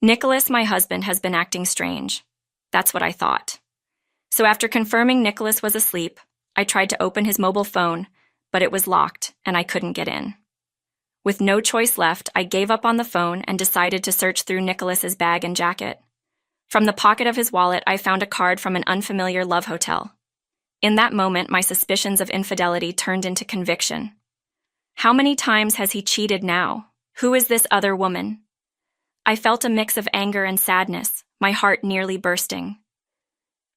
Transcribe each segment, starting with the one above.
Nicholas, my husband, has been acting strange. That's what I thought. So after confirming Nicholas was asleep, I tried to open his mobile phone, but it was locked and I couldn't get in. With no choice left, I gave up on the phone and decided to search through Nicholas's bag and jacket. From the pocket of his wallet, I found a card from an unfamiliar love hotel. In that moment, my suspicions of infidelity turned into conviction. How many times has he cheated now? Who is this other woman? I felt a mix of anger and sadness, my heart nearly bursting.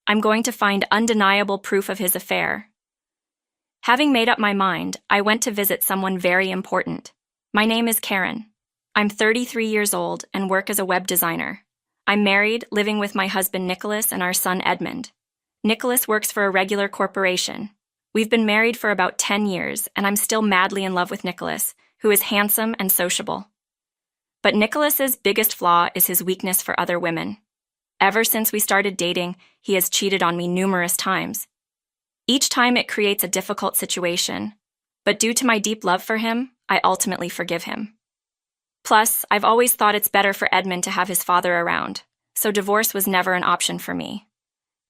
I'm going to find undeniable proof of his affair. Having made up my mind, I went to visit someone very important. My name is Karen. I'm 33 years old and work as a web designer. I'm married, living with my husband Nicholas and our son Edmund. Nicholas works for a regular corporation. We've been married for about 10 years, and I'm still madly in love with Nicholas, who is handsome and sociable. But Nicholas's biggest flaw is his weakness for other women. Ever since we started dating, he has cheated on me numerous times. Each time it creates a difficult situation, but due to my deep love for him, I ultimately forgive him. Plus, I've always thought it's better for Edmund to have his father around, so divorce was never an option for me.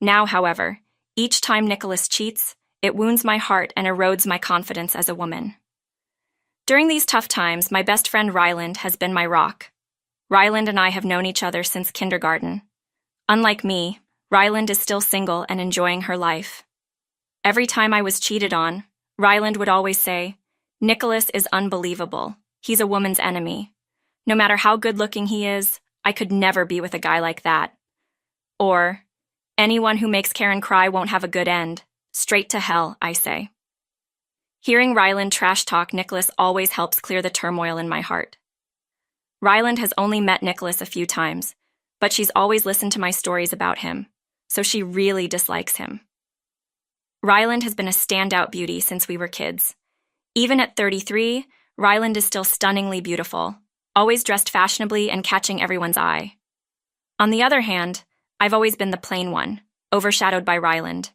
Now, however, each time Nicholas cheats, it wounds my heart and erodes my confidence as a woman. During these tough times, my best friend Ryland has been my rock. Ryland and I have known each other since kindergarten. Unlike me, Ryland is still single and enjoying her life. Every time I was cheated on, Ryland would always say, "Nicholas is unbelievable. He's a woman's enemy. No matter how good-looking he is, I could never be with a guy like that." Or, "Anyone who makes Karen cry won't have a good end. Straight to hell," I say. Hearing Ryland trash talk Nicholas always helps clear the turmoil in my heart. Ryland has only met Nicholas a few times, but she's always listened to my stories about him, so she really dislikes him. Ryland has been a standout beauty since we were kids. Even at 33, Ryland is still stunningly beautiful, always dressed fashionably and catching everyone's eye. On the other hand, I've always been the plain one, overshadowed by Ryland.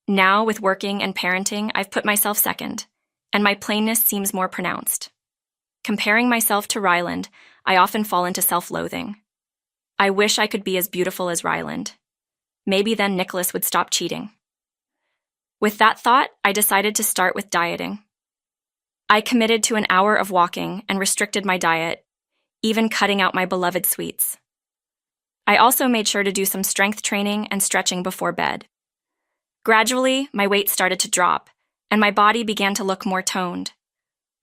Now, with working and parenting, I've put myself second, and my plainness seems more pronounced. Comparing myself to Ryland, I often fall into self-loathing. I wish I could be as beautiful as Ryland. Maybe then Nicholas would stop cheating. With that thought, I decided to start with dieting. I committed to an hour of walking and restricted my diet, even cutting out my beloved sweets. I also made sure to do some strength training and stretching before bed. Gradually, my weight started to drop, and my body began to look more toned.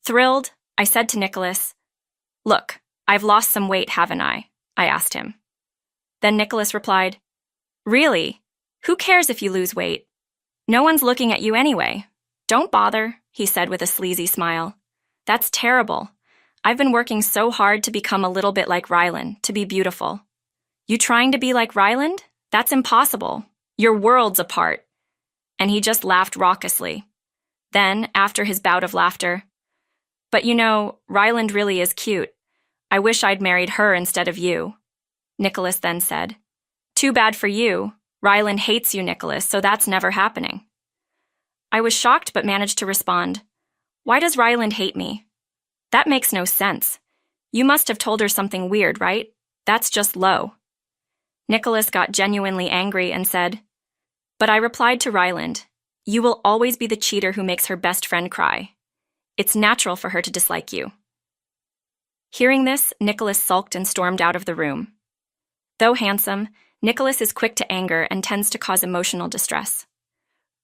Thrilled, I said to Nicholas, "Look, I've lost some weight, haven't I?" I asked him. Then Nicholas replied, "Really? Who cares if you lose weight? No one's looking at you anyway. Don't bother," he said with a sleazy smile. "That's terrible. I've been working so hard to become a little bit like Ryland, to be beautiful. You trying to be like Ryland? That's impossible. You're worlds apart." And he just laughed raucously. Then, after his bout of laughter, "But you know, Ryland really is cute. I wish I'd married her instead of you," Nicholas then said. "Too bad for you. Ryland hates you, Nicholas, so that's never happening." I was shocked but managed to respond, "Why does Ryland hate me? That makes no sense. You must have told her something weird, right? That's just low." Nicholas got genuinely angry and said, "But I replied to Ryland, you will always be the cheater who makes her best friend cry. It's natural for her to dislike you." Hearing this, Nicholas sulked and stormed out of the room. Though handsome, Nicholas is quick to anger and tends to cause emotional distress.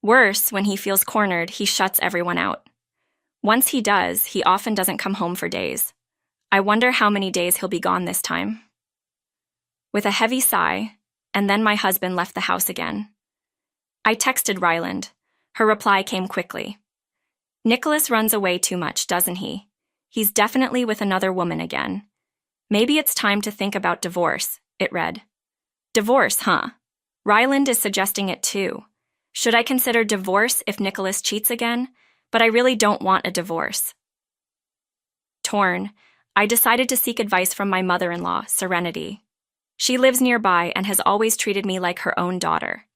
Worse, when he feels cornered, he shuts everyone out. Once he does, he often doesn't come home for days. I wonder how many days he'll be gone this time. With a heavy sigh, and then my husband left the house again. I texted Ryland. Her reply came quickly. "Nicholas runs away too much, doesn't he? He's definitely with another woman again. Maybe it's time to think about divorce," it read. Divorce, huh? Ryland is suggesting it too. Should I consider divorce if Nicholas cheats again? But I really don't want a divorce. Torn, I decided to seek advice from my mother-in-law, Serenity. She lives nearby and has always treated me like her own daughter.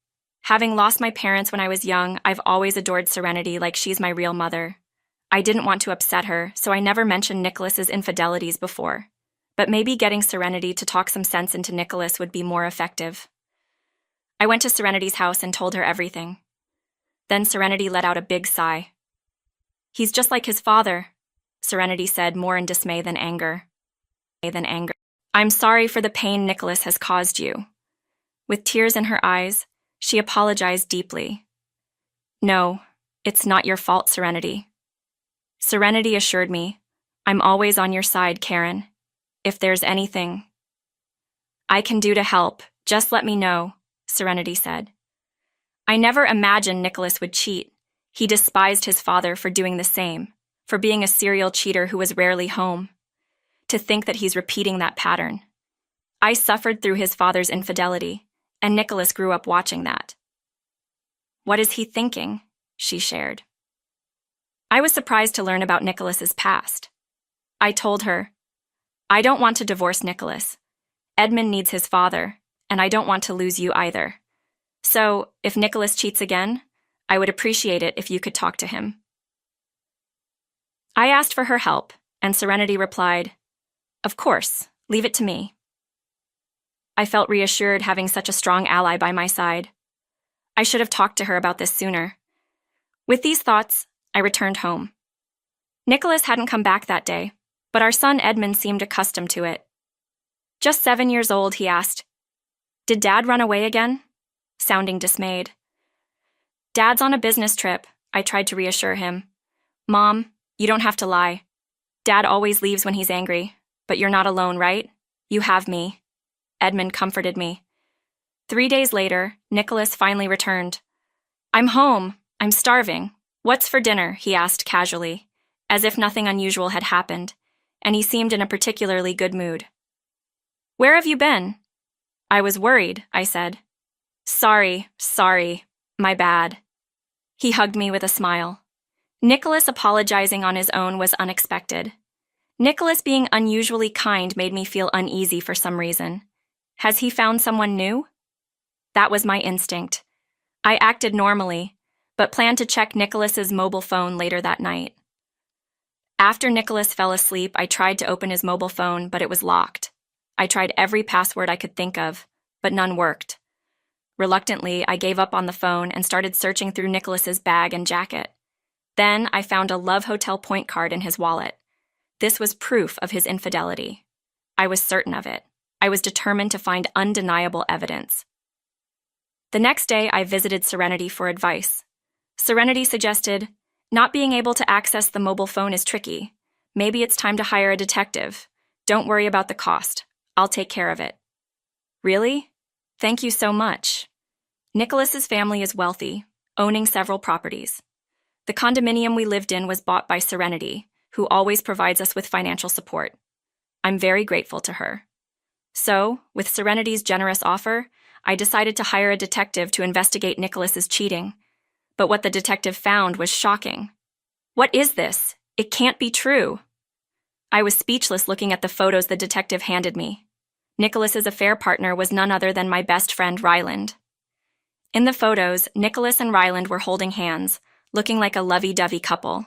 Having lost my parents when I was young, I've always adored Serenity like she's my real mother. I didn't want to upset her, so I never mentioned Nicholas's infidelities before. but maybe getting Serenity to talk some sense into Nicholas would be more effective. I went to Serenity's house and told her everything. Then Serenity let out a big sigh. "He's just like his father," Serenity said, more in dismay than anger. "I'm sorry for the pain Nicholas has caused you." With tears in her eyes, she apologized deeply. "No, it's not your fault, Serenity." Serenity assured me, "I'm always on your side, Karen. If there's anything I can do to help, just let me know," Serenity said. I never imagined Nicholas would cheat. He despised his father for doing the same, for being a serial cheater who was rarely home. To think that he's repeating that pattern. I suffered through his father's infidelity, and Nicholas grew up watching that. "What is he thinking?" she shared. I was surprised to learn about Nicholas's past. I told her, "I don't want to divorce Nicholas. Edmund needs his father, and I don't want to lose you either. So, if Nicholas cheats again, I would appreciate it if you could talk to him." I asked for her help, and Serenity replied, "Of course, leave it to me." I felt reassured having such a strong ally by my side. I should have talked to her about this sooner. With these thoughts, I returned home. Nicholas hadn't come back that day, but our son Edmund seemed accustomed to it. Just 7 years old, he asked, "Did Dad run away again?" Sounding dismayed. "Dad's on a business trip," I tried to reassure him. "Mom, you don't have to lie. Dad always leaves when he's angry, but you're not alone, right? You have me." Edmund comforted me. 3 days later, Nicholas finally returned. "I'm home. I'm starving. What's for dinner?" he asked casually, as if nothing unusual had happened, and he seemed in a particularly good mood. "Where have you been?" "I was worried," I said. Sorry, my bad." He hugged me with a smile. Nicholas apologizing on his own was unexpected. Nicholas being unusually kind made me feel uneasy for some reason. Has he found someone new? That was my instinct. I acted normally, but planned to check Nicholas's mobile phone later that night. After Nicholas fell asleep, I tried to open his mobile phone, but it was locked. I tried every password I could think of, but none worked. Reluctantly, I gave up on the phone and started searching through Nicholas's bag and jacket. Then I found a Love Hotel point card in his wallet. This was proof of his infidelity. I was certain of it. I was determined to find undeniable evidence. The next day, I visited Serenity for advice. Serenity suggested, "Not being able to access the mobile phone is tricky. Maybe it's time to hire a detective. Don't worry about the cost. I'll take care of it." Really? Thank you so much. Nicholas's family is wealthy, owning several properties. The condominium we lived in was bought by Serenity, who always provides us with financial support. I'm very grateful to her. So, with Serenity's generous offer, I decided to hire a detective to investigate Nicholas's cheating. But what the detective found was shocking. "What is this? It can't be true." I was speechless looking at the photos the detective handed me. Nicholas's affair partner was none other than my best friend Ryland. In the photos, Nicholas and Ryland were holding hands, looking like a lovey-dovey couple.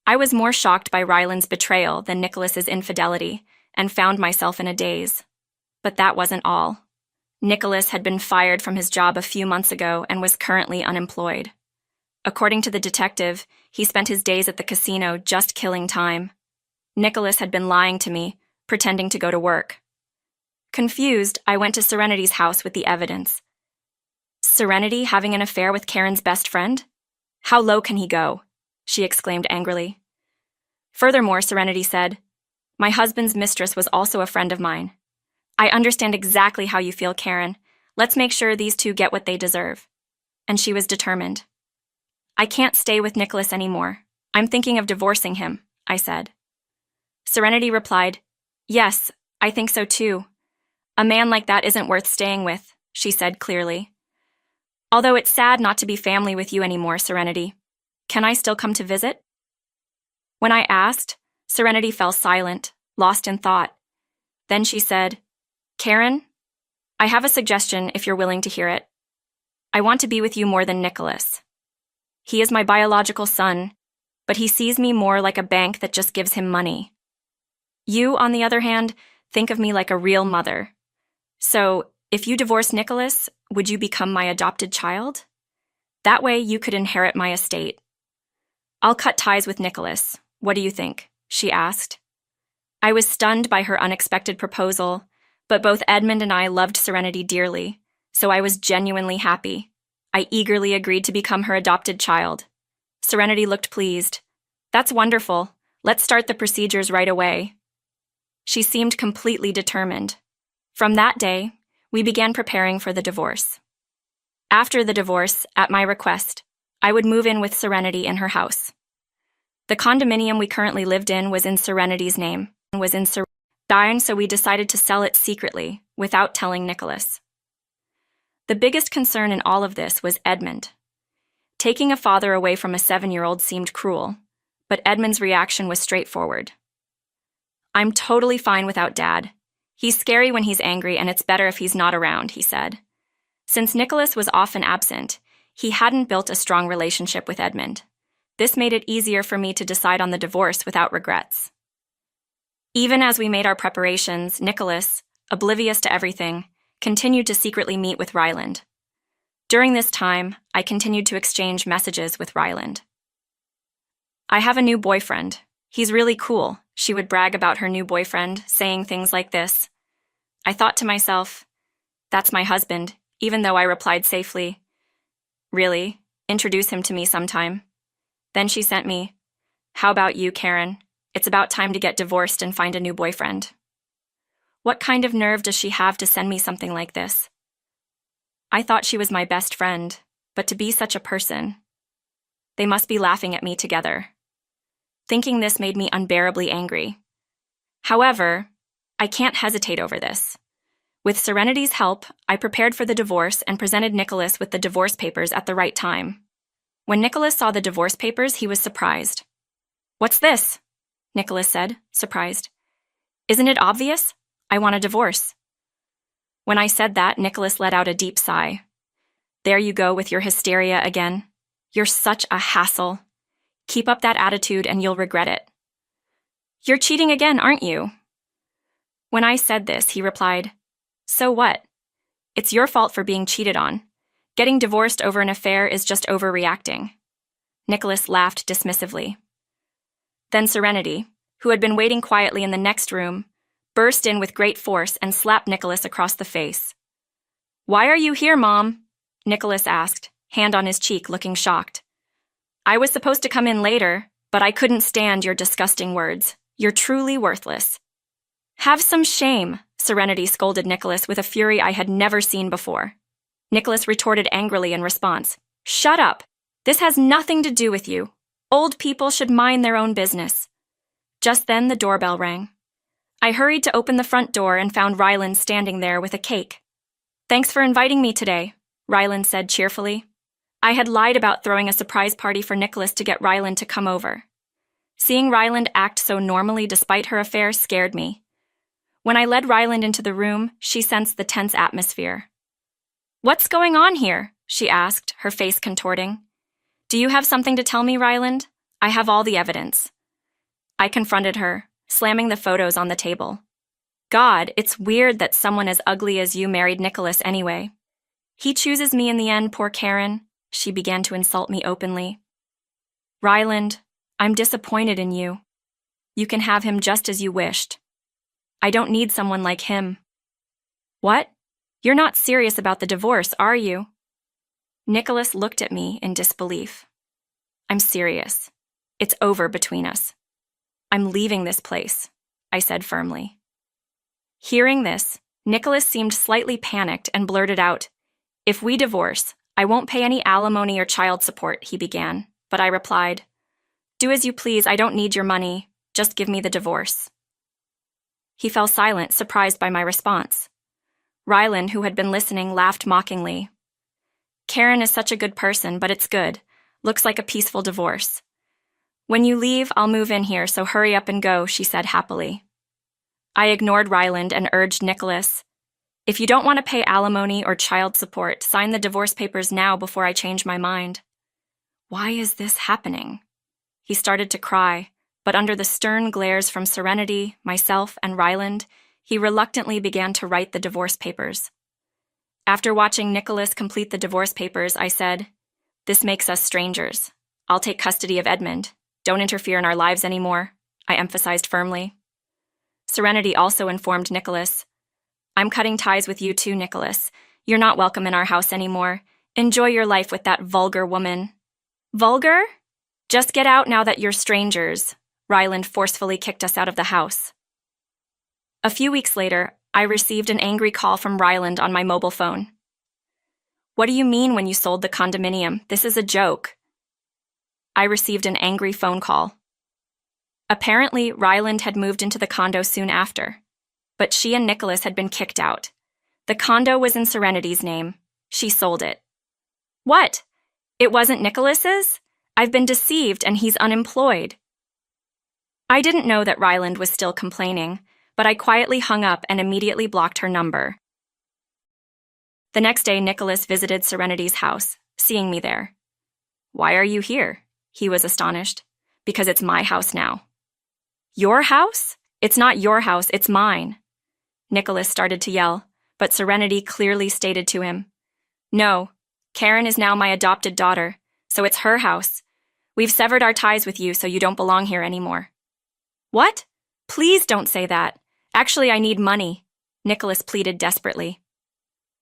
I was more shocked by Ryland's betrayal than Nicholas's infidelity, and found myself in a daze. But that wasn't all. Nicholas had been fired from his job a few months ago and was currently unemployed. According to the detective, he spent his days at the casino just killing time. Nicholas had been lying to me, pretending to go to work. Confused, I went to Serenity's house with the evidence. Serenity having an affair with Karen's best friend? How low can he go? She exclaimed angrily. Furthermore, Serenity said, "My husband's mistress was also a friend of mine. I understand exactly how you feel, Karen. Let's make sure these two get what they deserve." And she was determined. "I can't stay with Nicholas anymore. I'm thinking of divorcing him," I said. Serenity replied, "Yes, I think so too. A man like that isn't worth staying with," she said clearly. "Although it's sad not to be family with you anymore, Serenity. Can I still come to visit?" When I asked, Serenity fell silent, lost in thought. Then she said, "Karen, I have a suggestion if you're willing to hear it. I want to be with you more than Nicholas. He is my biological son, but he sees me more like a bank that just gives him money. You, on the other hand, Think of me like a real mother. So, if you divorce Nicholas, would you become my adopted child? That way you could inherit my estate. I'll cut ties with Nicholas. What do you think? She asked. I was stunned by her unexpected proposal, but both Edmund and I loved Serenity dearly, so I was genuinely happy. I eagerly agreed to become her adopted child. Serenity looked pleased. That's wonderful. Let's start the procedures right away. She seemed completely determined. From that day, we began preparing for the divorce. After the divorce, at my request, I would move in with Serenity in her house. The condominium we currently lived in was in Serenity's name, so we decided to sell it secretly, without telling Nicholas. The biggest concern in all of this was Edmund. Taking a father away from a 7-year-old seemed cruel, but Edmund's reaction was straightforward. I'm totally fine without Dad. He's scary when he's angry, and it's better if he's not around, he said. Since Nicholas was often absent, he hadn't built a strong relationship with Edmund. This made it easier for me to decide on the divorce without regrets. Even as we made our preparations, Nicholas, oblivious to everything, continued to secretly meet with Ryland. During this time, I continued to exchange messages with Ryland. I have a new boyfriend. He's really cool, she would brag about her new boyfriend, saying things like this. I thought to myself, that's my husband, even though I replied safely, really? Introduce him to me sometime. Then she sent me, how about you, Karen? It's about time to get divorced and find a new boyfriend. What kind of nerve does she have to send me something like this? I thought she was my best friend, but to be such a person. They must be laughing at me together. Thinking this made me unbearably angry. However, I can't hesitate over this. With Serenity's help, I prepared for the divorce and presented Nicholas with the divorce papers at the right time. When Nicholas saw the divorce papers, he was surprised. What's this? Nicholas said, surprised. Isn't it obvious? I want a divorce. When I said that, Nicholas let out a deep sigh. There you go with your hysteria again. You're such a hassle. Keep up that attitude and you'll regret it. You're cheating again, aren't you? When I said this, he replied, so what? It's your fault for being cheated on. Getting divorced over an affair is just overreacting. Nicholas laughed dismissively. Then Serenity, who had been waiting quietly in the next room, burst in with great force and slapped Nicholas across the face. Why are you here, Mom? Nicholas asked, hand on his cheek, looking shocked. I was supposed to come in later, but I couldn't stand your disgusting words. You're truly worthless. Have some shame, Serenity scolded Nicholas with a fury I had never seen before. Nicholas retorted angrily in response. Shut up. This has nothing to do with you. Old people should mind their own business. Just then the doorbell rang. I hurried to open the front door and found Ryland standing there with a cake. Thanks for inviting me today, Ryland said cheerfully. I had lied about throwing a surprise party for Nicholas to get Ryland to come over. Seeing Ryland act so normally despite her affair scared me. When I led Ryland into the room, she sensed the tense atmosphere. What's going on here? She asked, her face contorting. Do you have something to tell me, Ryland? I have all the evidence. I confronted her, slamming the photos on the table. God, it's weird that someone as ugly as you married Nicholas anyway. He chooses me in the end, poor Karen. She began to insult me openly. Ryland, I'm disappointed in you. You can have him just as you wished. I don't need someone like him. What? You're not serious about the divorce, are you? Nicholas looked at me in disbelief. I'm serious. It's over between us. I'm leaving this place, I said firmly. Hearing this, Nicholas seemed slightly panicked and blurted out, If we divorce, I won't pay any alimony or child support, he began, but I replied, Do as you please, I don't need your money. Just give me the divorce. He fell silent, surprised by my response. Ryland, who had been listening, laughed mockingly. Karen is such a good person, but it's good. Looks like a peaceful divorce. When you leave, I'll move in here, so hurry up and go, she said happily. I ignored Ryland and urged Nicholas, If you don't want to pay alimony or child support, sign the divorce papers now before I change my mind. Why is this happening? He started to cry, but under the stern glares from Serenity, myself, and Ryland, He reluctantly began to write the divorce papers. After watching Nicholas complete the divorce papers, I said, "This makes us strangers. I'll take custody of Edmund. Don't interfere in our lives anymore," I emphasized firmly. Serenity also informed Nicholas, "I'm cutting ties with you too, Nicholas. You're not welcome in our house anymore. Enjoy your life with that vulgar woman." "Vulgar? Just get out now that you're strangers." Ryland forcefully kicked us out of the house. A few weeks later, I received an angry call from Ryland on my mobile phone. "What do you mean when you sold the condominium? This is a joke." I received an angry phone call. Apparently, Ryland had moved into the condo soon after, but she and Nicholas had been kicked out. The condo was in Serenity's name. She sold it. "What? It wasn't Nicholas's? I've been deceived and he's unemployed." I didn't know that Ryland was still complaining, but I quietly hung up and immediately blocked her number. The next day, Nicholas visited Serenity's house, seeing me there. "Why are you here?" He was astonished. "Because it's my house now." "Your house? It's not your house, it's mine." Nicholas started to yell, but Serenity clearly stated to him, "No, Karen is now my adopted daughter, so it's her house. We've severed our ties with you, so you don't belong here anymore." "What? Please don't say that. Actually, I need money," Nicholas pleaded desperately.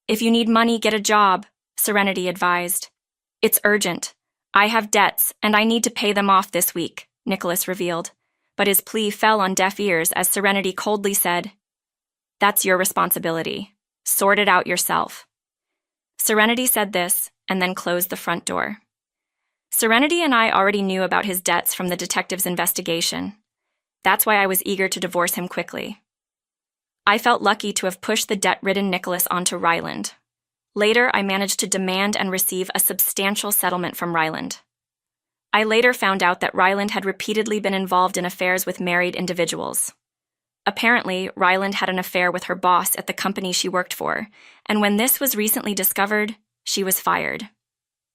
"If you need money, get a job," Serenity advised. "It's urgent. I have debts, and I need to pay them off this week," Nicholas revealed, but his plea fell on deaf ears as Serenity coldly said, "That's your responsibility. Sort it out yourself." Serenity said this, and then closed the front door. Serenity and I already knew about his debts from the detective's investigation. That's why I was eager to divorce him quickly. I felt lucky to have pushed the debt-ridden Nicholas onto Ryland. Later, I managed to demand and receive a substantial settlement from Ryland. I later found out that Ryland had repeatedly been involved in affairs with married individuals. Apparently, Ryland had an affair with her boss at the company she worked for, and when this was recently discovered, she was fired.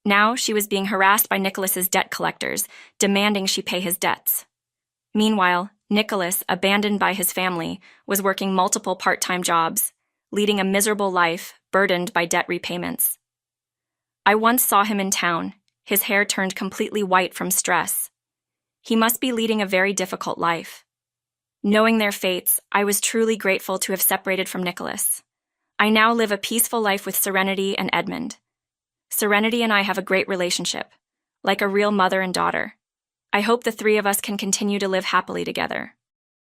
Now, she was being harassed by Nicholas's debt collectors, demanding she pay his debts. Meanwhile, Nicholas, abandoned by his family, was working multiple part-time jobs, leading a miserable life burdened by debt repayments. I once saw him in town, his hair turned completely white from stress. He must be leading a very difficult life. Knowing their fates, I was truly grateful to have separated from Nicholas. I now live a peaceful life with Serenity and Edmund. Serenity and I have a great relationship, like a real mother and daughter. I hope the three of us can continue to live happily together.